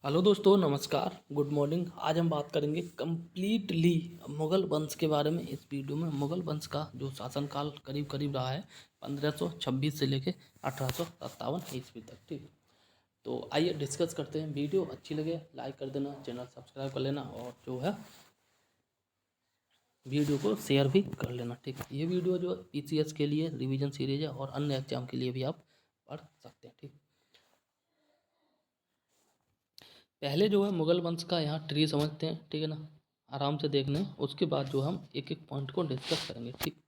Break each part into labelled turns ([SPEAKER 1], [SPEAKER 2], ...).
[SPEAKER 1] Hello दोस्तों, नमस्कार, good morning. आज हम बात करेंगे कम्प्लीटली मुग़ल वंश के बारे में। इस वीडियो में मुग़ल वंश का जो शासनकाल करीब करीब रहा है 1526 से लेके 1857 ईस्वी तक। ठीक, तो आइए डिस्कस करते हैं। वीडियो अच्छी लगे लाइक कर देना, चैनल सब्सक्राइब कर लेना और जो है वीडियो को शेयर भी कर लेना। ठीक, ये वीडियो जो पीसीएस के लिए रिवीजन सीरीज है और अन्य एग्जाम के लिए भी आप पढ़ सकते हैं। ठीक, पहले जो है मुगल वंश का यहाँ ट्री समझते हैं, ठीक है ना, आराम से देखना है। उसके बाद जो हम एक एक पॉइंट को डिस्कस करेंगे। ठीक,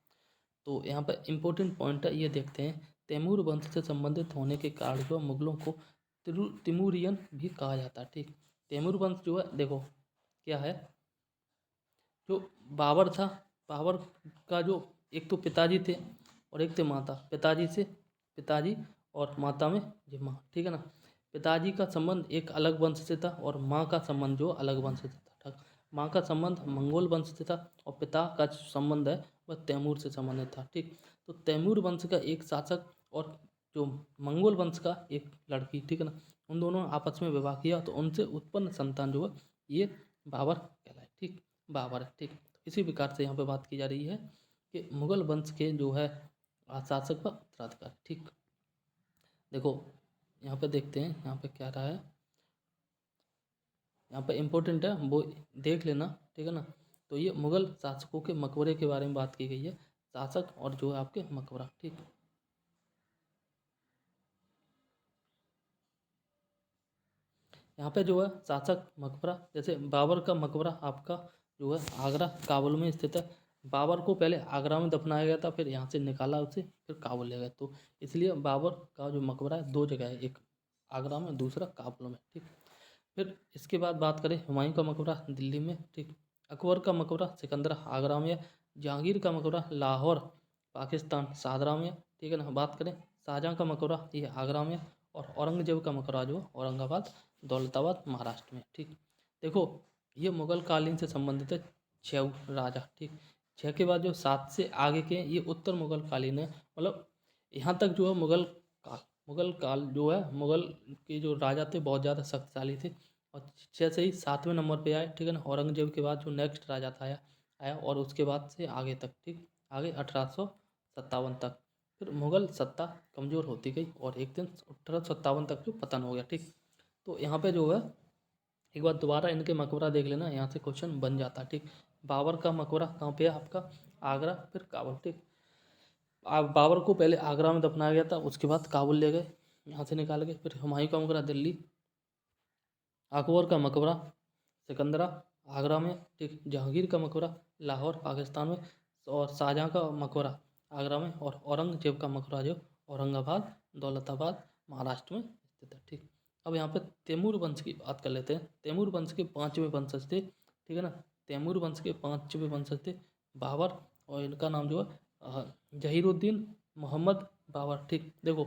[SPEAKER 1] तो यहाँ पर इम्पोर्टेंट पॉइंट है, ये देखते हैं। तैमूर वंश से संबंधित होने के कारण जो मुगलों को तिमूरियन भी कहा जाता है। ठीक, तैमूर वंश जो है देखो क्या है, जो बाबर था, बाबर का जो एक तो पिताजी थे और एक थे माता। पिताजी से पिताजी और माता में ये माँ, ठीक है ना। पिताजी का संबंध एक अलग वंश से था और माँ का संबंध जो अलग वंश से था। ठीक, माँ का संबंध मंगोल वंश से था और पिता का जो संबंध है वह तैमूर से संबंधित था। ठीक, तो तैमूर वंश का एक शासक और जो मंगोल वंश का एक लड़की, ठीक है ना, उन दोनों ने आपस में विवाह किया तो उनसे उत्पन्न संतान जो है ये बाबर कहलाए। ठीक, बाबर है। ठीक, तो इसी प्रकार से यहाँ पे बात की जा रही है कि मुगल वंश के जो है शासक व उत्तराधिकारी। ठीक, देखो यहाँ पे देखते हैं यहाँ पे क्या रहा है, यहाँ पे इम्पोर्टेंट है वो देख लेना, ठीक है ना। तो ये मुगल शासकों के मकबरे के बारे में बात की गई है, शासक और जो है आपके मकबरा। ठीक, यहाँ पे जो है शासक मकबरा, जैसे बाबर का मकबरा आपका जो है आगरा काबुल में स्थित है। बाबर को पहले आगरा में दफनाया गया था, फिर यहाँ से निकाला उसे, फिर काबुल ले गए। तो इसलिए बाबर का जो मकबरा है दो जगह है, एक आगरा में, दूसरा काबुल में। ठीक, फिर इसके बाद बात करें हुमायूं का मकबरा दिल्ली में। ठीक, अकबर का मकबरा सिकंदरा आगरा में है। जहांगीर का मकबरा लाहौर पाकिस्तान शाहदरा में है। ठीक है ना। बात करें शाहजहाँ का मकबरा ये आगरा में है और औरंगजेब का मकबरा जो औरंगाबाद दौलताबाद महाराष्ट्र में। ठीक, देखो ये मुगल कालीन से संबंधित है, छः राजा। ठीक, छः के बाद जो सात से आगे के ये उत्तर मुगल कालीन है। मतलब यहाँ तक जो है मुगल काल जो है, मुगल के जो राजा थे बहुत ज़्यादा शक्तिशाली थे और छः से ही सातवें नंबर पे आए। ठीक है ना। औरंगजेब के बाद जो नेक्स्ट राजा था आया और उसके बाद से आगे तक। ठीक, आगे 1857 तक फिर मुगल सत्ता कमज़ोर होती गई और एक दिन 1857 तक जो पतन हो गया। ठीक, तो यहाँ पे जो है एक बार दोबारा इनके मकबरा देख लेना, यहाँ से क्वेश्चन बन जाता है। ठीक, बाबर का मकबरा कहाँ पे है आपका, आगरा फिर काबुल। ठीक, बाबर को पहले आगरा में दफनाया गया था, उसके बाद काबुल ले गए, यहाँ से निकाल गए। फिर हुमायूं का मकबरा दिल्ली, अकबर का मकबरा सिकंदरा आगरा में। ठीक, जहांगीर का मकबरा लाहौर पाकिस्तान में और शाहजहाँ का मकबरा आगरा में और औरंगजेब का मकबरा जो औरंगाबाद दौलताबाद महाराष्ट्र में स्थित है। ठीक, अब यहाँ पे तैमूर वंश की बात कर लेते हैं। तैमूर वंश के पांचवें वंशज थे, ठीक है ना। तैमूर वंश के पांचवें वंशज थे बाबर और इनका नाम जो है जहीरुद्दीन मोहम्मद बाबर। ठीक, देखो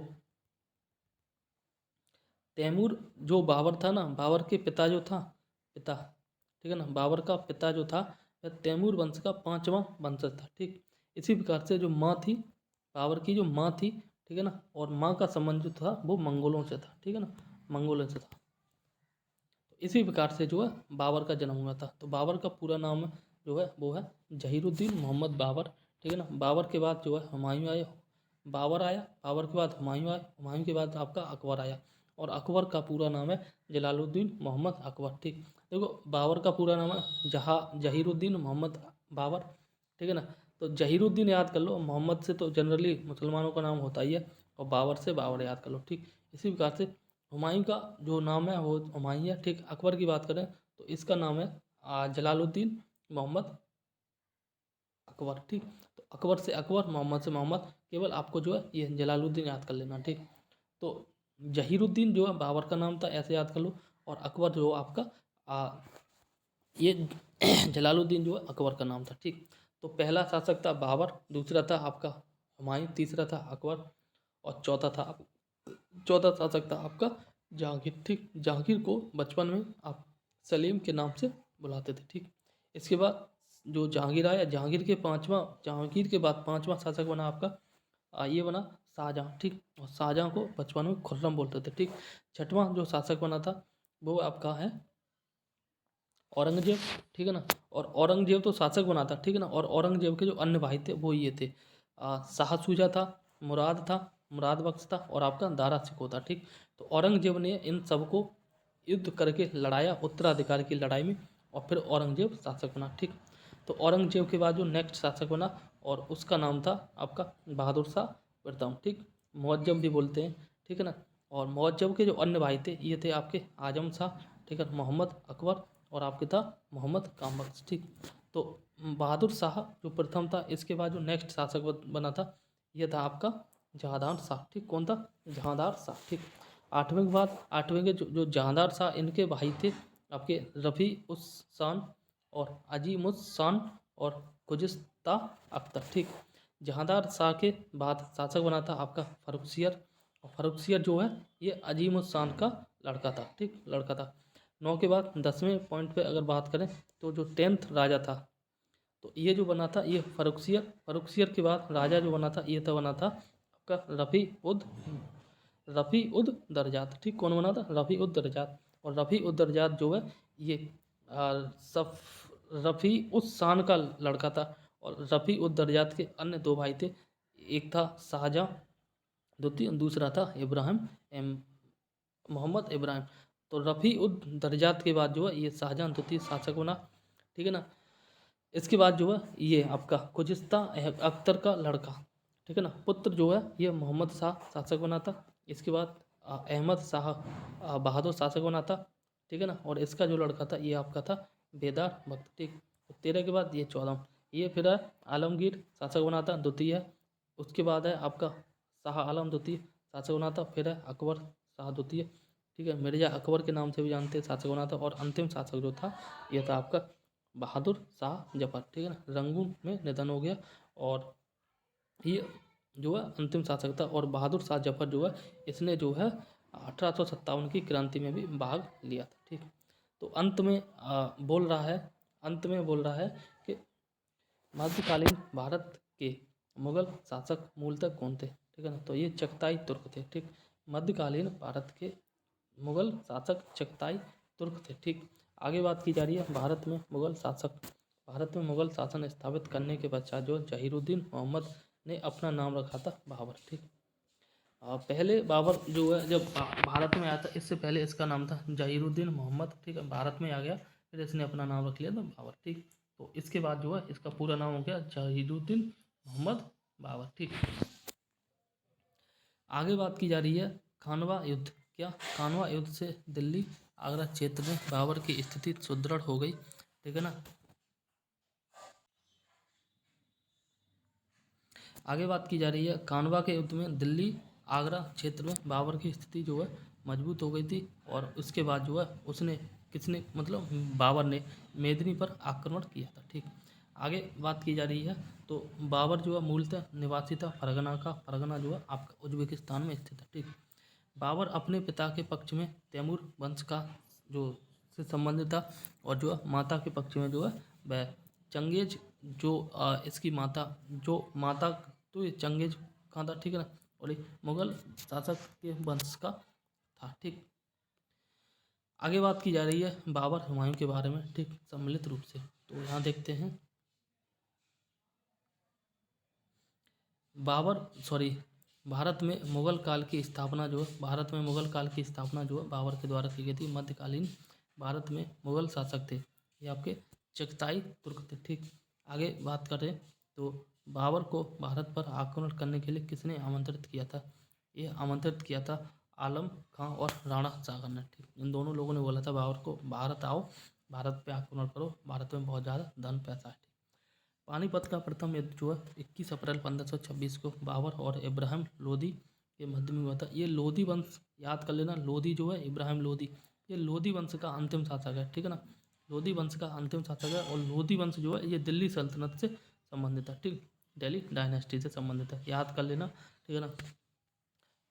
[SPEAKER 1] तैमूर जो बाबर था ना, बाबर के पिता जो था, पिता, ठीक है ना, बाबर का पिता जो था वह तैमूर वंश का पांचवा वंशज था। ठीक, इसी प्रकार से जो माँ थी, बाबर की जो माँ थी, ठीक है ना, और माँ का संबंध जो था वो मंगोलों से था। ठीक है ना, मंगोलों से था। तो इसी प्रकार से जो है बाबर का जन्म हुआ था। तो बाबर का पूरा नाम जो है वो है जहीरुद्दीन मोहम्मद बाबर। ठीक है ना। बाबर के बाद जो है हुमायूं आए, बाबर आया, बाबर के बाद हुमायूं आए, हुमायूं के बाद आपका अकबर आया और अकबर का पूरा नाम है जलालुद्दीन मोहम्मद अकबर। ठीक, देखो बाबर का पूरा नाम है जहीरुद्दीन मोहम्मद बाबर। ठीक है ना। तो जहीरुद्दीन याद कर लो, मोहम्मद से तो जनरली मुसलमानों का नाम होता ही है और बाबर से बाबर याद कर लो। ठीक, इसी प्रकार से हुमायूं का जो नाम है वो हुमायूं है। ठीक, अकबर की बात करें तो इसका नाम है जलालुद्दीन मोहम्मद अकबर। ठीक, तो अकबर से अकबर, मोहम्मद से मोहम्मद, केवल आपको जो है ये जलालुद्दीन याद कर लेना। ठीक, तो जहीरुद्दीन जो है बाबर का नाम था, ऐसे याद कर लो, और अकबर जो आपका ये जलालुद्दीन जो है अकबर का नाम था। ठीक, तो पहला शासक था बाबर, दूसरा था आपका हुमायूं, तीसरा था अकबर और चौथा शासक था आपका जहांगीर। ठीक, जहांगीर को बचपन में आप सलीम के नाम से बुलाते थे। ठीक, इसके बाद जो जहांगीर आया, जहांगीर के बाद पांचवा शासक बना आपका ये बना शाहजहाँ। ठीक, और शाहजहाँ को बचपन में खुर्रम बोलते थे। ठीक, छठवां जो शासक बना था वो आपका है औरंगजेब, ठीक है ना। और औरंगजेब तो शासक बना था, ठीक है ना। और औरंगजेब के जो अन्य भाई थे वो ये थे, शाह सूजा था, मुराद बख्श था और आपका दारा शिकोह था, ठीक। तो औरंगजेब ने इन सबको युद्ध करके लड़ाया उत्तराधिकार की लड़ाई में, और फिर औरंगजेब शासक बना, ठीक। तो औरंगजेब के बाद जो नेक्स्ट शासक बना और उसका नाम था आपका बहादुर शाह प्रथम, ठीक। मुअज्जम भी बोलते हैं, ठीक है ना। और मुअज्जम के जो अन्य भाई थे ये थे आपके आजम शाह, ठीक है, मोहम्मद अकबर और आपके था मोहम्मद कामबख्श, ठीक। तो बहादुर शाह जो प्रथम था, इसके बाद जो नेक्स्ट शासक बना था ये था आपका जहांदार शाह, ठीक। कौन था? जहांदार शाह, ठीक। आठवें के बाद आठवें के जो जहांदार शाह, इनके भाई थे आपके रफ़ी उस शान और अजीम उस शान और खुजिस्ता अख्तर, ठीक। जहांदार शाह के बाद शासक बना था आपका फर्रुखसियर, और फर्रुखसियर जो है ये अजीम उस शान का लड़का था, ठीक, लड़का था। 9 के बाद 10वें पॉइंट पे अगर बात करें तो जो 10th राजा था तो ये जो बना था ये फर्रुखसियर के बाद राजा जो बना था ये तो बना था आपका रफ़ी उद दरजात, ठीक। कौन बना था? रफ़ी उद दरजात। और रफ़ी उद दरजात जो है ये रफ़ी उस शान का लड़का था। और रफ़ी उद दरजात के अन्य दो भाई थे, एक था शाहजहाँ द्वितीय, दूसरा था मोहम्मद इब्राहिम। तो रफ़ी उद दरजात के बाद जो है ये शाहजहाँ द्वितीय शासक बना, ठीक है ना। इसके बाद जो है ये आपका खुजिस्ता अख्तर का लड़का, ठीक है ना, पुत्र जो है ये मोहम्मद शाह शासक बना था। इसके बाद अहमद शाह बहादुर शासक बना था, ठीक है ना। और इसका जो लड़का था ये आपका था बेदार बख्त, ठीक। 13 के बाद ये 14 ये फिर है आलमगीर शासक बना था द्वितीय। उसके बाद है आपका शाह आलम द्वितीय शासक बना था। फिर है अकबर शाह द्वितीय, ठीक है, मिर्जा अकबर के नाम से भी जानते हैं, शासक बना था। और अंतिम शासक जो था ये था आपका बहादुर शाह जफर, ठीक है ना, रंगून में निधन हो गया। और ये जो है अंतिम शासक था। और बहादुर शाह जफर जो है इसने जो है 1857 की क्रांति में भी भाग लिया था, ठीक। तो अंत में बोल रहा है कि मध्यकालीन भारत के मुगल शासक मूलतः कौन थे, ठीक है ना। तो ये चगताई तुर्क थे, ठीक। मध्यकालीन भारत के मुगल शासक चगताई तुर्क थे, ठीक। आगे बात की जा रही है भारत में मुगल शासन स्थापित करने के पश्चात जो जहीरुद्दीन मोहम्मद ने अपना नाम रखा था बाबर, ठीक। पहले बाबर जो है जब भारत में आया था, इससे पहले इसका नाम था जहीरुद्दीन मोहम्मद, ठीक है। भारत में आ गया फिर इसने अपना नाम रख लिया था बाबर, ठीक। तो इसके बाद जो है इसका पूरा नाम हो गया जहीरुद्दीन मोहम्मद बाबर, ठीक। आगे बात की जा रही है खानवा युद्ध। क्या खानवा युद्ध से दिल्ली आगरा क्षेत्र में बाबर की स्थिति सुदृढ़ हो गई, ठीक है ना। आगे बात की जा रही है खानवा के युद्ध में दिल्ली आगरा क्षेत्र में बाबर की स्थिति जो है मजबूत हो गई थी। और उसके बाद जो है उसने किसने मतलब बाबर ने मेदिनी पर आक्रमण किया था, ठीक। आगे बात की जा रही है तो बाबर जो है मूलतः निवासी था फरगना का। फरगना जो है आपका उज्बेकिस्तान में स्थित है, ठीक। बाबर अपने पिता के पक्ष में तैमूर वंश का जो से संबंधित था, और जो है माता के पक्ष में जो है वह चंगेज जो इसकी माता तो ये चंगेज कहाँ था, ठीक है ना। और ये मुगल शासक के वंश का था, ठीक। आगे बात की जा रही है बाबर हुमायूं के बारे में, ठीक, सम्मिलित रूप से। तो यहाँ देखते हैं भारत में मुगल काल की स्थापना जो है बाबर के द्वारा की गई थी। मध्यकालीन भारत में मुगल शासक थे ये आपके चगताई तुर्क थे, ठीक। आगे बात करें तो बाबर को भारत पर आक्रमण करने के लिए किसने आमंत्रित किया था? ये आमंत्रित किया था आलम खां और राणा सागर ने, ठीक। इन दोनों लोगों ने बोला था बाबर को भारत आओ, भारत पे आक्रमण करो, भारत में बहुत ज़्यादा धन पैसा है, ठीक। पानीपत का प्रथम युद्ध जो है 21 अप्रैल 1526 को बाबर और इब्राहिम लोदी के मध्य में हुआ था। ये लोदी वंश याद कर लेना, लोदी जो है इब्राहिम लोदी, ये लोदी वंश का अंतिम शासक है, ठीक है ना। लोदी वंश का अंतिम शासक है। और लोदी वंश जो है ये दिल्ली सल्तनत से संबंधित है, ठीक, दिल्ली डायनेस्टी से संबंधित है, याद कर लेना, ठीक है ना।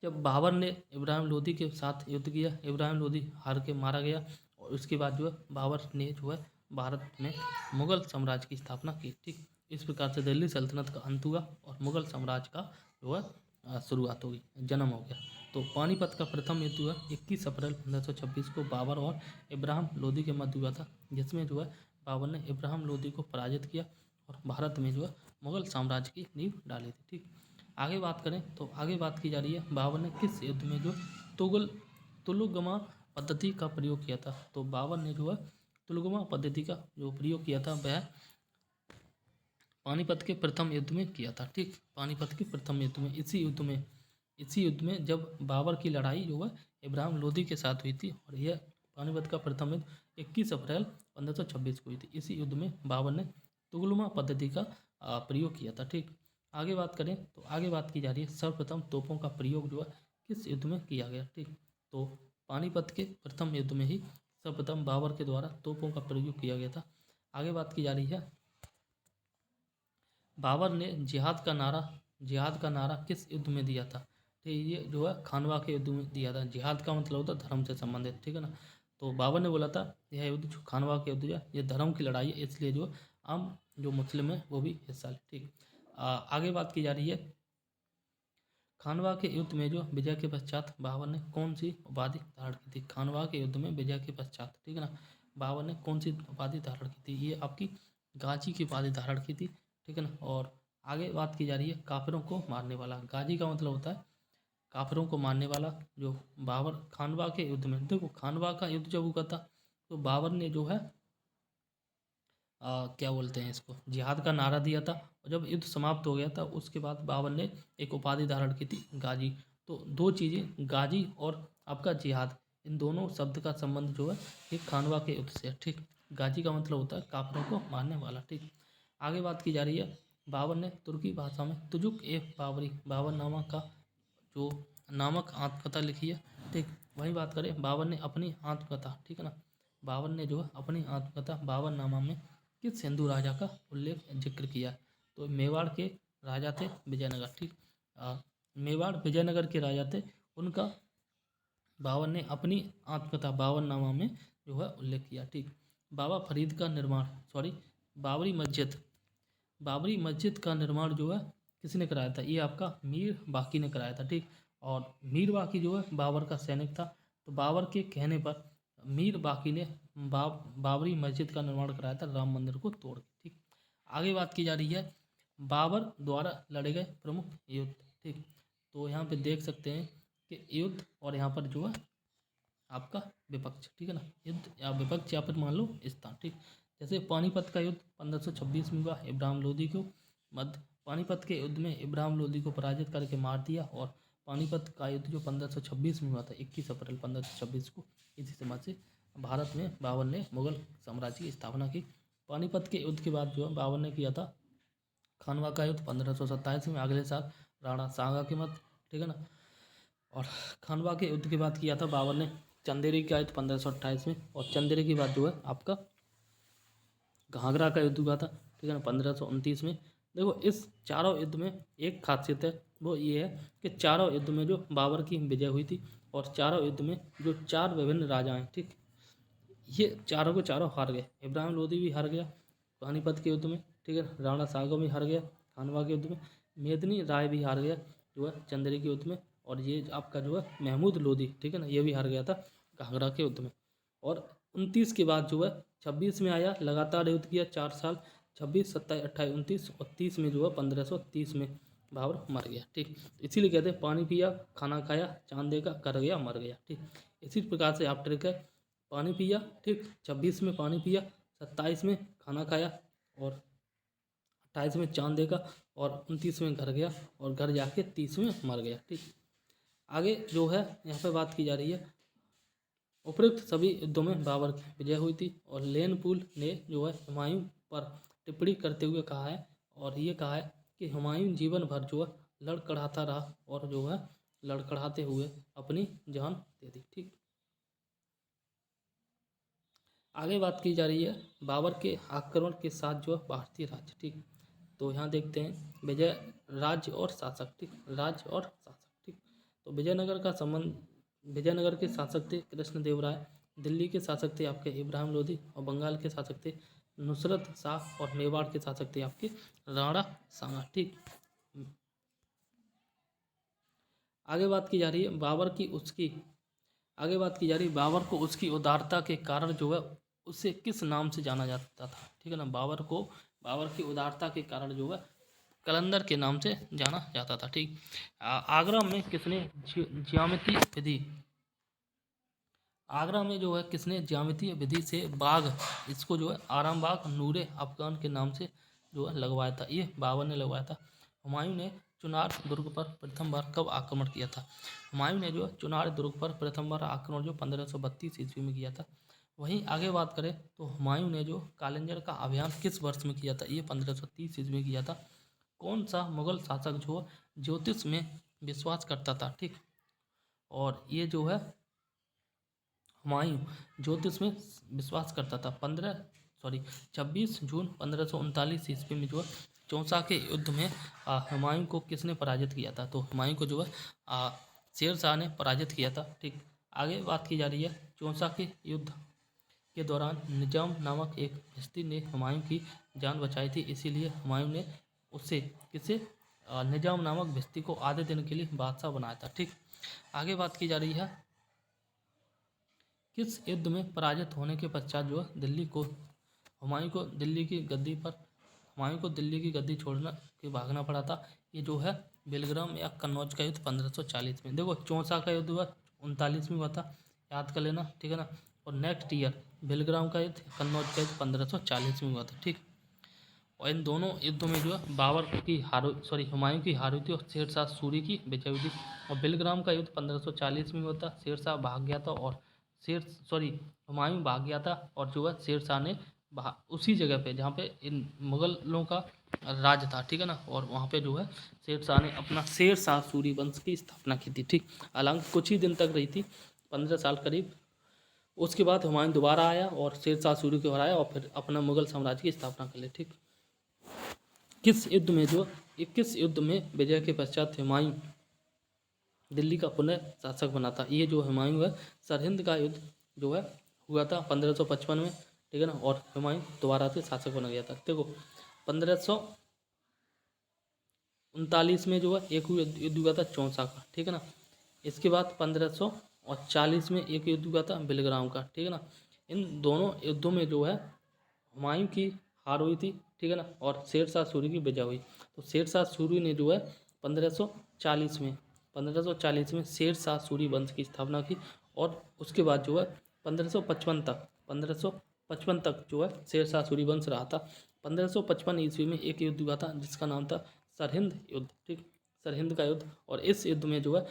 [SPEAKER 1] जब बाबर ने इब्राहिम लोदी के साथ युद्ध किया, इब्राहिम लोदी हार के मारा गया। और उसके बाद जो है बाबर ने जो है भारत में मुगल साम्राज्य की स्थापना की, ठीक। इस प्रकार से दिल्ली सल्तनत का अंत हुआ और मुगल साम्राज्य का जो है शुरुआत हो गई, जन्म हो गया। तो पानीपत का प्रथम युद्ध हुआ 21 अप्रैल 1526 को बाबर और इब्राहिम लोदी के मध्य हुआ था, जिसमें जो है बाबर ने इब्राहिम लोदी को पराजित किया और भारत में जो है मुगल साम्राज्य की नींव डाली थी। ठीक, आगे बात करें तो आगे बात की जा रही है बाबर ने किस युद्ध में जो तुलुगमा पद्धति का प्रयोग किया था। तो बाबर ने जो है तुलुगमा पद्धति का जो प्रयोग किया था वह पानीपत के प्रथम युद्ध में किया था। ठीक, पानीपत के प्रथम युद्ध में इसी युद्ध में जब बाबर की लड़ाई जो है इब्राहिम लोदी के साथ हुई थी और यह पानीपत का प्रथम युद्ध 21 अप्रैल 1526 को हुई थी। इसी युद्ध में बाबर ने तुगलमा पद्धति का प्रयोग किया था। ठीक, आगे बात करें तो आगे बात की जा रही है सर्वप्रथम तोपों का प्रयोग जो है किस युद्ध में किया गया। ठीक, तो पानीपत के प्रथम युद्ध में ही सर्वप्रथम बाबर के द्वारा तोपों का प्रयोग किया गया था। आगे बात की जा रही है बाबर ने जिहाद का नारा किस युद्ध में दिया था। तो ये जो है खानवा के युद्ध में दिया था। जिहाद का मतलब होता है धर्म से संबंधित, ठीक है ना। तो बाबर ने बोला था यह युद्ध जो खानवा के युद्ध है ये धर्म की लड़ाई है, इसलिए जो आम जो मुस्लिम है वो भी हिस्सा ले। ठीक, आगे बात की जा रही है खानवा के युद्ध में जो विजय के पश्चात बाबर ने कौन सी उपाधि धारण की थी। खानवा के युद्ध में विजय के पश्चात, ठीक है ना, बाबर ने कौन सी उपाधि धारण की थी। ये आपकी गाजी की उपाधि धारण की थी, ठीक है ना। और आगे बात की जा रही है काफिरों को मारने वाला। गाजी का मतलब होता है काफिरों को मारने वाला। जो बाबर खानवा के युद्ध में, देखो खानवा का युद्ध जब हुआ था तो बाबर ने जो है क्या बोलते हैं इसको, जिहाद का नारा दिया था और जब युद्ध समाप्त हो गया था उसके बाद बाबर ने एक उपाधि धारण की थी गाजी। तो दो चीज़ें गाजी और आपका जिहाद, इन दोनों शब्द का संबंध जो है ये खानवा के युद्ध से है। ठीक, गाजी का मतलब होता है काफिरों को मारने वाला। ठीक, आगे बात की जा रही है बाबर ने तुर्की भाषा में तुजुक ए बाबरी बाबरनामा का जो नामक आत्मकथा लिखी है। ठीक, वही बात करें बाबर ने अपनी आत्मकथा, ठीक है ना, बाबर ने जो है अपनी आत्मकथा बाबरनामा में किस हिंदू राजा का उल्लेख जिक्र किया। तो मेवाड़ के राजा थे विजयनगर। ठीक, मेवाड़ विजयनगर के राजा थे, उनका बाबर ने अपनी आत्मकथा बाबरनामा में जो है उल्लेख किया। ठीक, बाबा फरीद का निर्माण बाबरी मस्जिद का निर्माण जो है किसने कराया था। ये आपका मीर बाकी ने कराया था। ठीक, और मीर बाकी जो है बाबर का सैनिक था। तो बाबर के कहने पर मीर बाकी ने बाबरी मस्जिद का निर्माण कराया था राम मंदिर को तोड़ के। ठीक, आगे बात की जा रही है बाबर द्वारा लड़े गए प्रमुख युद्ध। ठीक, तो यहाँ पे देख सकते हैं कि युद्ध और यहाँ पर जो है आपका विपक्ष, ठीक है ना, युद्ध या विपक्ष या फिर मान लो स्थान। ठीक, जैसे पानीपत का युद्ध 1526 में हुआ इब्राहिम लोदी को मध्य पानीपत के युद्ध में इब्राहिम लोदी को पराजित करके मार दिया। और पानीपत का युद्ध जो 1526 में हुआ था 21 अप्रैल 1526 को, इसी समय से भारत में बाबर ने मुगल साम्राज्य की स्थापना की। पानीपत के युद्ध के बाद जो है बाबर ने किया था खानवा का युद्ध 1527 में, अगले साल राणा सांगा के मध्य, ठीक है ना। और खानवा के युद्ध के बाद किया था बाबर ने चंदेरी का युद्ध 1528 में, और चंदेरी के बाद जो है आपका घाघरा का युद्ध हुआ था, ठीक है ना, 1529 में। देखो इस चारों युद्ध में एक खासियत है, वो ये है कि चारों युद्ध में जो बाबर की विजय हुई थी और चारों युद्ध में जो चार विभिन्न राजा हैं, ठीक, ये चारों के चारों हार गए। इब्राहिम लोदी भी हार गया पानीपत के युद्ध में, ठीक है, राणा सांगा भी हार गया खानवा के युद्ध में, मेदिनी राय भी हार गया जो है चंदेरी के युद्ध में, और ये आपका जो है महमूद लोदी, ठीक है ना, ये भी हार गया था घाघरा के युद्ध में। और 29 के बाद जो है 26 में आया, लगातार युद्ध किया 4 साल, 26, 27, 28, 29 और 30 में जो है 1530 में बाबर मर गया। ठीक, इसीलिए कहते हैं पानी पिया खाना खाया चांद देखा कर गया मर गया। ठीक, इसी प्रकार से आप ट्रिक है, पानी पिया, ठीक, 26 में पानी पिया, 27 में खाना खाया और 28 में चांद देखा और 29 में घर गया और घर जाके 30 में मर गया। ठीक, आगे जो है यहाँ पे बात की जा रही है उपरोक्त सभी युद्धों में बाबर की विजय हुई थी। और लेनपुल ने जो है हुमायूं पर टिप्पणी करते हुए कहा है, और ये कहा है कि हुमायूं जीवन भर जो है लड़खड़ाता रहा और जो है लड़खड़ाते हुए अपनी जान दे दी। ठीक, आगे बात की जा रही है बाबर के आक्रमण के साथ जो है भारतीय राज्य। ठीक, तो यहाँ देखते हैं विजय राज्य और शासक। ठीक, राज्य और शासक। ठीक, तो विजयनगर का संबंध, विजयनगर के शासक थे कृष्णदेव राय, दिल्ली के शासक थे आपके इब्राहिम लोदी, और बंगाल के शासक थे नुसरत शाह, और मेवाड़ के शासक थे आपके राणा सांगा। ठीक, आगे बात की जा रही है बाबर को उसकी उदारता के कारण जो है उसे किस नाम से जाना जाता था। ठीक है ना, बाबर की उदारता के कारण जो है कलंदर के नाम से जाना जाता था। ठीक। आगरा में किसने ज्यामितीय विधि आगरा में जो है किसने ज्यामितीय विधि से बाग, इसको जो है आराम बाग नूरे अफगान के नाम से जो है लगवाया था। ये बाबर ने लगवाया था। हुमायूं ने चुनार दुर्ग पर प्रथम बार कब आक्रमण किया था। हुमायूं ने जो है चुनार दुर्ग पर प्रथम बार आक्रमण जो 1532 ईस्वी में किया था। वहीं आगे बात करें तो हुमायूं ने जो कालिंजर का अभियान किस वर्ष में किया था। ये 1530 ईस्वी में किया था। कौन सा मुगल शासक जो ज्योतिष में विश्वास करता था। ठीक। और ये जो है हुमायूं ज्योतिष में विश्वास करता था। 26 जून 1539 ईस्वी में जो है चौसा के युद्ध में हुमायूं को किसने पराजित किया था। तो हुमायूं को जो है शेर शाह ने पराजित किया था। ठीक। आगे बात की जा रही है चौसा के युद्ध के दौरान निजाम नामक एक भिश्ती ने हुमायूं की जान बचाई थी, इसीलिए हुमायूं ने उससे निजाम नामक भिश्ती को आधे दिन के लिए बादशाह बनाया था। ठीक। आगे बात की जा रही है किस युद्ध में पराजित होने के पश्चात जो है हुमायूं को दिल्ली की गद्दी छोड़ना के भागना पड़ा था। ये जो है बेलग्राम या कन्नौज का युद्ध 1540 में। देखो चौसा का युद्ध हुआ 39 में हुआ था, याद कर लेना। ठीक है ना। और नेक्स्ट ईयर बेलग्राम का युद्ध, कन्नौज का युद्ध 1540 में हुआ था। ठीक। और इन दोनों युद्धों में जो है हुमायूं की हार हुई थी और शेर शाह सूरी की विजय हुई थी। और बेलग्राम का युद्ध 1540 में हुआ था, शेर शाह भाग गया था और हुमायूं भाग गया था और जो है शेर शाह ने उसी जगह पे जहाँ पे इन मुगलों का राज था। ठीक है ना। और वहाँ पे जो है शेर शाह ने अपना शेर शाह सूरी वंश की स्थापना की थी। ठीक। हालांकि कुछ ही दिन तक रही थी, 15 साल करीब। उसके बाद हुमायूं दोबारा आया और शेर शाह सूरी को हराया और फिर अपना मुगल साम्राज्य की स्थापना कर ली। ठीक। किस युद्ध में विजय के पश्चात हुमायूं दिल्ली का पुनः शासक बना था। ये जो हुमायूं है सरहिंद का युद्ध जो है हुआ था 1555 में। ठीक है ना। और हुमायूं दोबारा से शासक बना गया था। देखो 1539 में जो है एक युद्ध हुआ था चौसा का। ठीक है ना। इसके बाद 1540 में एक युद्ध हुआ था बेलग्राम का। ठीक है ना। इन दोनों युद्धों में जो है हुमायूं की हार हुई थी। ठीक है ना। और शेर शाह सूरी की विजय हुई। तो शेर शाह सूरी ने जो है 1540 में शेर शाह सूरी वंश की स्थापना की और उसके बाद जो है 1555 तक जो है शेर शाह सूरी वंश रहा था। 1555 ईस्वी में एक युद्ध हुआ था जिसका नाम था सरहिंद युद्ध। ठीक। सरहिंद का युद्ध। और इस युद्ध में जो है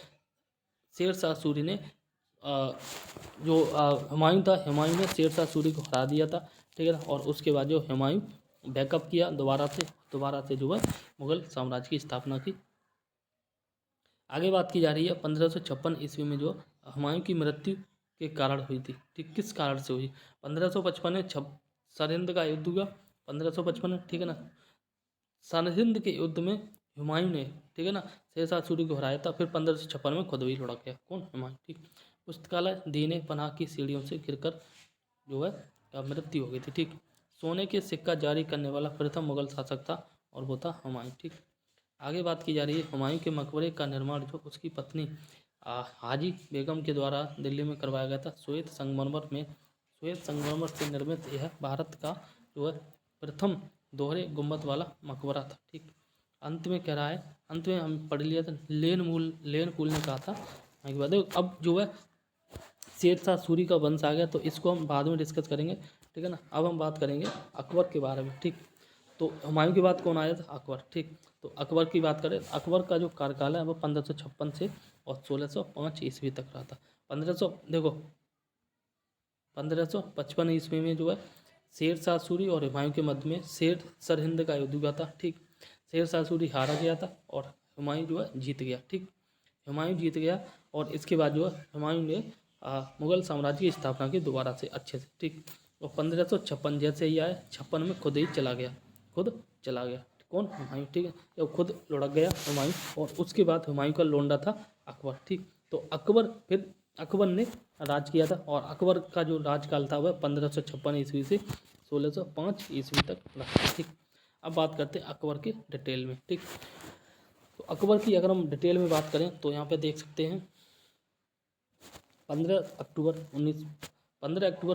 [SPEAKER 1] शेर शाह सूरी ने हुमायूं ने शेर शाह सूरी को हरा दिया था। ठीक है ना। और उसके बाद जो हुमायूं बैकअप किया दोबारा से जो है मुगल साम्राज्य की स्थापना की। आगे बात की जा रही है 1556 ईस्वी में जो हुमायूं की मृत्यु के कारण हुई थी। ठीक। किस कारण से हुई। 1555 में सरहिंद का युद्ध हुआ 1555 में। ठीक है ना। सरहिंद के युद्ध में हुमायूं ने, ठीक है ना, शेर शाह सूरी को हराया था। फिर 1556 में खुद भी लुढ़क गया। कौन। हुमायूं। ठीक। पुस्तकालय दीने पनाह की सीढ़ियों से गिरकर जो है मृत्यु हो गई थी। ठीक। सोने के सिक्का जारी करने वाला प्रथम मुगल शासक था और वो था हुमायूं। ठीक। आगे बात की जा रही है हुमायूं के मकबरे का निर्माण जो उसकी पत्नी हाजी बेगम के द्वारा दिल्ली में करवाया गया था। श्वेत संगमरमर से निर्मित यह भारत का जो है प्रथम दोहरे गुंबद वाला मकबरा था। ठीक। अंत में कह रहा है, अंत में हम पढ़ लिया था, लेन कूल ने कहा था। अब जो है शेर शाह सूरी का वंश आ गया तो इसको हम बाद में डिस्कस करेंगे। ठीक है ना। अब हम बात करेंगे अकबर के बारे में। ठीक। तो हुमायूं के बाद कौन आया था। अकबर। ठीक। तो अकबर की बात करें, अकबर का जो कार्यकाल है वो 1556 से और 1605 ईस्वी तक रहा था। 1555 ईस्वी में जो है शेर शाह सूरी और हुमायूं के मध्य में सरहिंद का युद्ध हुआ था। ठीक। शेर शाह सूरी हारा गया था और हुमायूं जो है जीत गया। ठीक। हुमायूं जीत गया और इसके बाद जो है हुमायूं ने मुगल साम्राज्य की स्थापना की दोबारा से अच्छे से। ठीक। और 1556 जैसे ही आए 56 में खुद चला गया। कौन। हुमायूं। ठीक है। जब खुद लुढ़क गया हुमायूं और उसके बाद हुमायूं का लोंडा था अकबर। ठीक। तो अकबर ने राज किया था और अकबर का जो राजकाल था वह 1556 ईस्वी से 1605 ईस्वी तक रहा। ठीक। अब बात करते हैं अकबर के डिटेल में। ठीक। तो अकबर की अगर हम डिटेल में बात करें तो यहाँ पे देख सकते हैं 15 अक्टूबर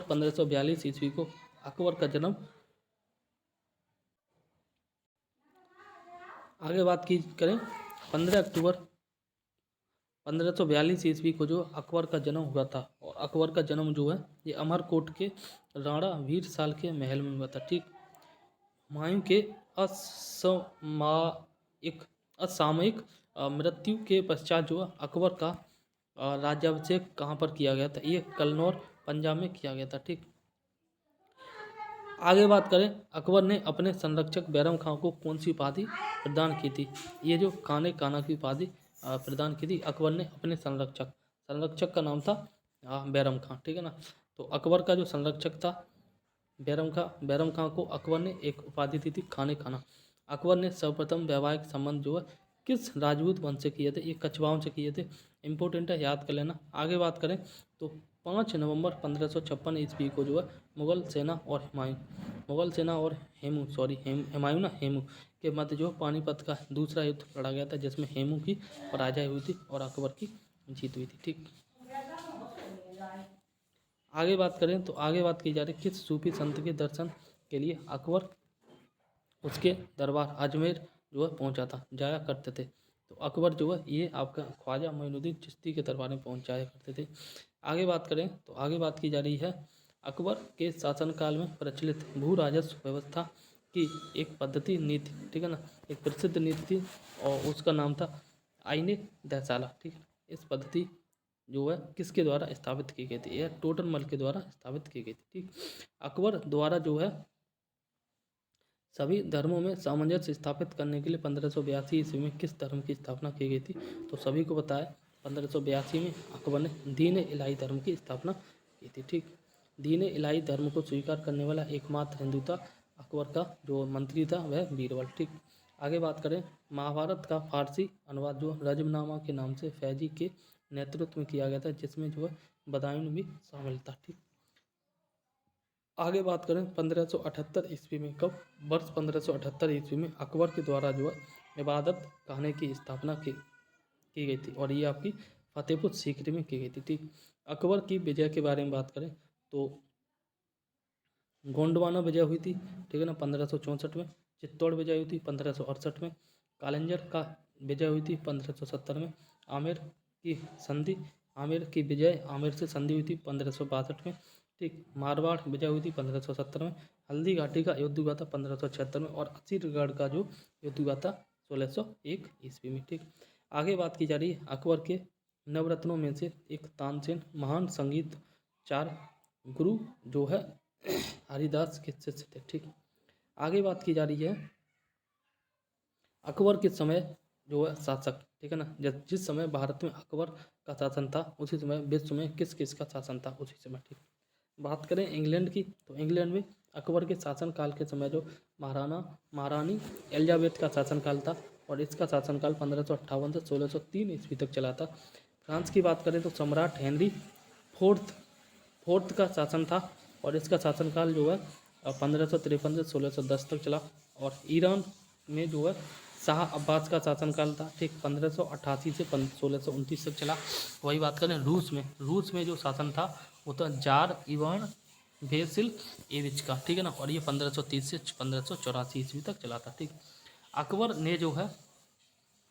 [SPEAKER 1] 1542 ईस्वी को अकबर का जन्म। आगे बात की करें 15 अक्टूबर 1542 ईस्वी को जो अकबर का जन्म हुआ था, और अकबर का जन्म जो है ये अमरकोट के राणा वीरसाल के महल में हुआ था। ठीक, हुमायूं के असामयिक मृत्यु के पश्चात जो है अकबर का राज्याभिषेक कहाँ पर किया गया था, ये कन्नौज पंजाब में किया गया था। ठीक, आगे बात करें अकबर ने अपने संरक्षक बैरम खां को कौन सी उपाधि प्रदान की थी, ये जो खाने काना की उपाधि प्रदान की थी अकबर ने अपने संरक्षक का नाम था बैरम खां। ठीक है ना, तो अकबर का जो संरक्षक था बैरम खां को अकबर ने एक उपाधि दी थी खाने खाना। अकबर ने सर्वप्रथम वैवाहिक संबंध जो है किस राजपूत वंश से किए थे, ये कछवाओं से किए थे। इंपॉर्टेंट है, याद कर लेना। आगे बात करें तो 5 नवंबर 1556 ईस्वी को जो है मुगल सेना और हेमू के मध्य जो पानीपत का दूसरा युद्ध लड़ा गया था, जिसमें हेमू की पराजय हुई थी और अकबर की जीत हुई थी। ठीक, आगे बात करें तो आगे बात की जा रही किस सूफी संत के दर्शन के लिए अकबर उसके दरबार अजमेर जो है पहुंचा था, जाया करते थे। तो अकबर जो है ये आपका ख्वाजा मोइनुद्दीन चिश्ती के दरबार में पहुंचाया करते थे। आगे बात करें तो आगे बात की जा रही है अकबर के शासनकाल में प्रचलित भू राजस्व व्यवस्था की एक पद्धति नीति, ठीक है ना, एक प्रसिद्ध नीति थी और उसका नाम था आईने दहसाला। ठीक, इस पद्धति जो है किसके द्वारा स्थापित की गई थी, यह टोडरमल के द्वारा स्थापित की गई थी। ठीक, अकबर द्वारा जो है सभी धर्मों में सामंजस्य स्थापित करने के लिए 1582 ईस्वी में किस धर्म की स्थापना की गई थी, तो सभी को पता है 1582 में अकबर ने दीन इलाही धर्म की स्थापना की थी। ठीक, दीन इलाही धर्म को स्वीकार करने वाला एकमात्र हिंदू था, अकबर का जो मंत्री था वह बीरबल। ठीक, आगे बात करें महाभारत का फारसी अनुवाद जो रजमनामा के नाम से फैजी के नेतृत्व में किया गया था, जिसमें जो है बदायूं भी शामिल था। ठीक, आगे बात करें 1578 ईस्वी में कब वर्ष 1578 ईस्वी में अकबर के द्वारा जो है इबादत खाने की स्थापना की गई थी, और ये आपकी फतेहपुर सीकरी में की गई थी। ठीक, अकबर की विजय के बारे में बात करें तो गोंडवाना विजय हुई थी, ठीक है ना, 1564 में। चित्तौड़ विजय हुई थी 1568 में। कालिंजर का विजय हुई थी 1570 में। आमेर की विजय आमेर से संधि हुई थी 1562 में। ठीक, मारवाड़ विजय हुई थी 1570 में। हल्दी घाटी का युद्ध हुआ था 1576 में, और असीरगढ़ का जो युद्ध हुआ था 1601 ईस्वी में। ठीक, आगे बात की जा रही है अकबर के नवरत्नों में से एक तानसेन महान संगीत चार गुरु जो है हरिदास के शिष्य थे। ठीक, आगे बात की जा रही है अकबर के समय जो है शासक, ठीक है ना, जिस समय भारत में अकबर का शासन था उसी समय विश्व में किस किस का शासन था उसी समय। ठीक, बात करें इंग्लैंड की तो इंग्लैंड में अकबर के शासनकाल के समय जो महारानी एलिजाबेथ का शासनकाल था, और इसका शासनकाल 1558 से 1603 ईस्वी तक चला था। फ्रांस की बात करें तो सम्राट हेनरी फोर्थ का शासन था, और इसका शासनकाल जो है 1553 से 1610 तक चला। और ईरान में जो है शाह अब्बास का शासनकाल था, ठीक, 1588 से 1629 तक चला। वही बात करें रूस में जो शासन था वो था जार इवान वेसिल एविच का, ठीक है ना, और ये 1530 से 1584 ईस्वी तक चला था। ठीक, अकबर ने जो है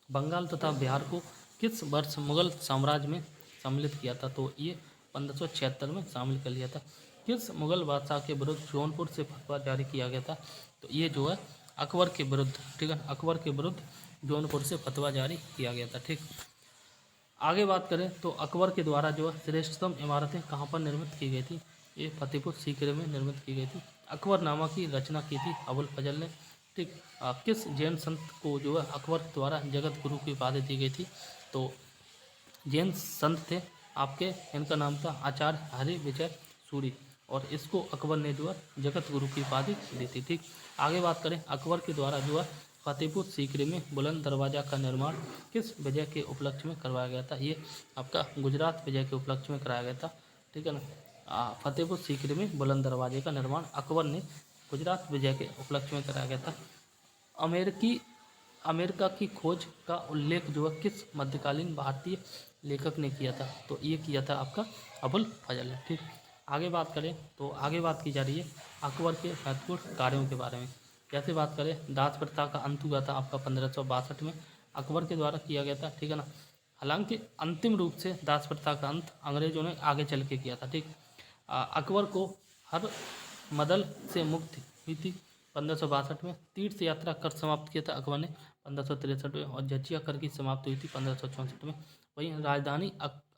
[SPEAKER 1] बंगाल तथा बिहार को किस वर्ष मुगल साम्राज्य में सम्मिलित किया था, तो ये 1576 में शामिल कर लिया था। किस मुगल बादशाह के विरुद्ध जौनपुर से फतवा जारी किया गया था, तो ये जो है अकबर के विरुद्ध, ठीक है, अकबर के विरुद्ध जौनपुर से फतवा जारी किया गया था। ठीक, आगे बात करें तो अकबर के द्वारा जो है श्रेष्ठतम इमारतें कहाँ पर निर्मित की गई थी, ये फतेहपुर सीकरी में निर्मित की गई थी। अकबरनामा की रचना की थी अबुल फजल ने। ठीक, किस जैन संत को जो है अकबर द्वारा जगत गुरु की उपाधि दी गई थी, तो जैन संत थे आपके, इनका नाम था आचार्य हरि विजय सूरी, और इसको अकबर ने जो है जगत गुरु की उपाधि दी थी। ठीक, आगे बात करें अकबर के द्वारा जो है फतेहपुर सीकरी में बुलंद दरवाजा का निर्माण किस विजय के उपलक्ष्य में करवाया गया था, ये आपका गुजरात विजय के उपलक्ष्य में कराया गया था। ठीक है ना, फतेहपुर सीकरी में बुलंद दरवाजे का निर्माण अकबर ने गुजरात विजय के उपलक्ष्य में कराया गया था। अमेरिका की खोज का उल्लेख जो है किस मध्यकालीन भारतीय लेखक ने किया था? तो ये किया था आपका अबुल फजल ने। ठीक, आगे बात करें तो आगे बात की जा रही है अकबर के महत्वपूर्ण कार्यों के बारे में। जैसे बात करें दास प्रथा का अंत हुआ था आपका 1562 में, अकबर के द्वारा किया गया था। ठीक है ना, हालांकि अंतिम रूप से दास प्रथा का अंत अंग्रेजों ने आगे चल के किया था। ठीक, अकबर को हर मदल से मुक्ति हुई थी 1562 में। तीर्थ यात्रा कर समाप्त किया था अकबर ने 1563 में, और जजिया कर की समाप्त हुई थी 1564 में। वहीं राजधानी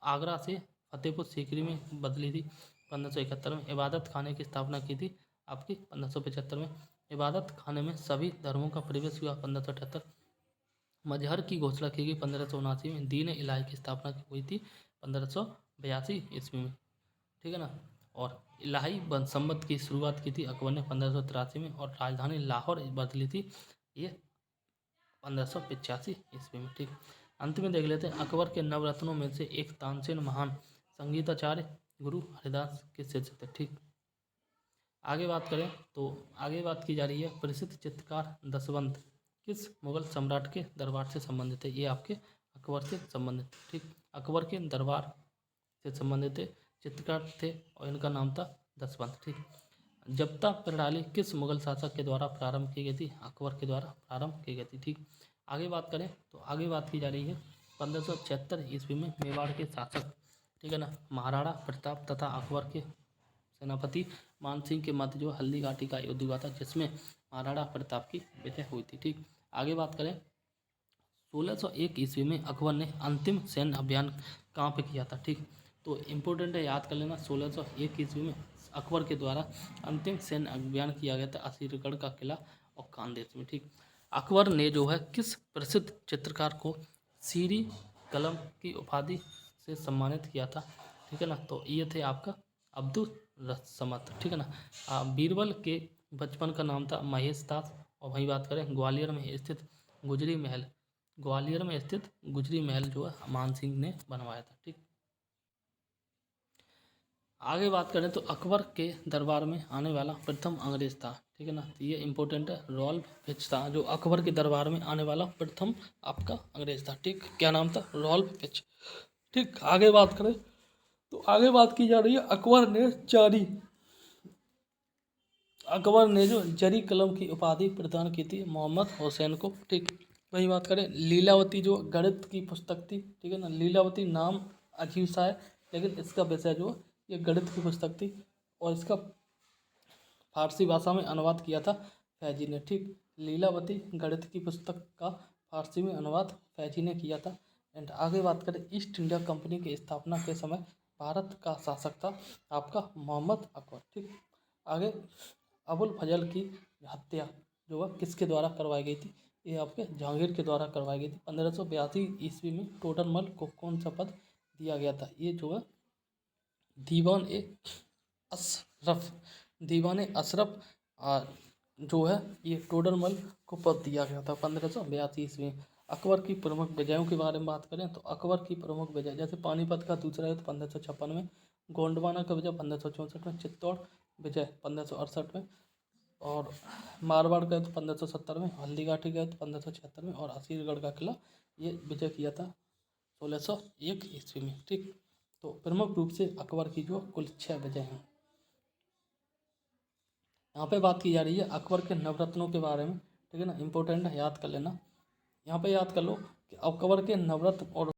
[SPEAKER 1] आगरा से फतेहपुर सीकरी में बदली थी 1571 में। इबादत खाने की स्थापना की थी आपकी 1575 में। इबादत खाने में सभी धर्मों का प्रवेश हुआ 1578। मजहर की घोषणा की गई 1579 में। दीन इलाही की स्थापना हुई थी 1582 ईस्वी में। ठीक है ना, और इलाही संबंध की शुरुआत की थी अकबर ने 1583 में, और राजधानी लाहौर बदली थी ये 1585 ईस्वी में। ठीक, अंत में देख लेते हैं अकबर के नवरत्नों में से एक तानसेन महान संगीताचार्य गुरु हरिदास के शिष्य थे। ठीक, आगे बात करें तो आगे बात की जा रही है प्रसिद्ध चित्रकार दसवंत किस मुगल सम्राट के दरबार से संबंधित है? ये आपके अकबर से संबंधित। ठीक, अकबर के दरबार से संबंधित चित्रकार थे और इनका नाम था दसवंत। ठीक, जब्ता प्रणाली किस मुगल शासक के द्वारा प्रारंभ की गई थी? अकबर के द्वारा प्रारंभ की गई थी। ठीक, आगे बात करें तो आगे बात की जा रही है 1576 ईस्वी में मेवाड़ के शासक, ठीक है ना, महाराणा प्रताप तथा अकबर के सेनापति मानसिंह के मध्य जो हल्दी घाटी का युद्ध हुआ था, जिसमें महाराणा प्रताप की विजय हुई थी। ठीक, आगे बात करें 1601 ईस्वी में अकबर ने अंतिम सैन्य अभियान कहाँ पे किया था? ठीक, तो इम्पोर्टेंट है, याद कर लेना। 1601 ईस्वी में अकबर के द्वारा अंतिम सैन्य अभियान किया गया था असीरगढ़ का किला और खानदेश में। ठीक, अकबर ने जो है किस प्रसिद्ध चित्रकार को सीरी कलम की उपाधि से सम्मानित किया था? ठीक है ना, तो ये थे आपका अब्दुल समद। ठीक है ना, बीरबल के बचपन का नाम था महेश दास। और वहीं बात करें ग्वालियर में स्थित गुजरी महल, ग्वालियर में स्थित गुजरी महल जो है मानसिंह ने बनवाया था। ठीक, आगे बात करें तो अकबर के दरबार में आने वाला प्रथम अंग्रेज था। ठीक है ना, तो ये इंपॉर्टेंट है, रॉल्फ फिच था जो अकबर के दरबार में आने वाला प्रथम आपका अंग्रेज था। ठीक, क्या नाम था? Rolf Fitch. ठीक, आगे बात करें तो आगे बात की जा रही है अकबर ने जो जरी कलम की उपाधि प्रदान की थी मोहम्मद हुसैन को। ठीक, वही बात करें लीलावती जो गणित की पुस्तक थी, ठीक है ना, लीलावती नाम अजीब सा है लेकिन इसका विषय जो ये गणित की पुस्तक थी, और इसका फारसी भाषा में अनुवाद किया था फैजी ने। ठीक, लीलावती गणित की पुस्तक का फारसी में अनुवाद फैजी ने किया था। एंड आगे बात करें ईस्ट इंडिया कंपनी की स्थापना के समय भारत का शासक था आपका मोहम्मद अकबर। ठीक, आगे अबुल फजल की हत्या जो है किसके द्वारा करवाई गई थी? ये आपके जहांगीर के द्वारा करवाई गई थी 1582 ईस्वी में। टोडरमल को कौन सा पद दिया गया था? ये जो है दीवान ए अशरफ, दीवान अशरफ जो है ये टोडरमल को पद दिया गया था 1582 ईस्वी में। अकबर की प्रमुख विजयों के बारे में बात करें तो अकबर की प्रमुख विजय जैसे पानीपत का दूसरा युद्ध 1556 में, गोंडवाना का विजय 1564 में, चित्तौड़ विजय 1568 में, और मारवाड़ का युद्ध 1570 में, हल्दीघाटी का युद्ध 1576 में, और असीरगढ़ का किला ये विजय किया था 1601 ईस्वी में। ठीक, तो प्रमुख रूप से अकबर की जो कुल 6 विजय हैं। यहाँ पे बात की जा रही है अकबर के नवरत्नों के बारे में। ठीक है ना, इंपॉर्टेंट है, याद कर लेना। यहाँ पे याद कर लो कि अकबर के नवरत्न और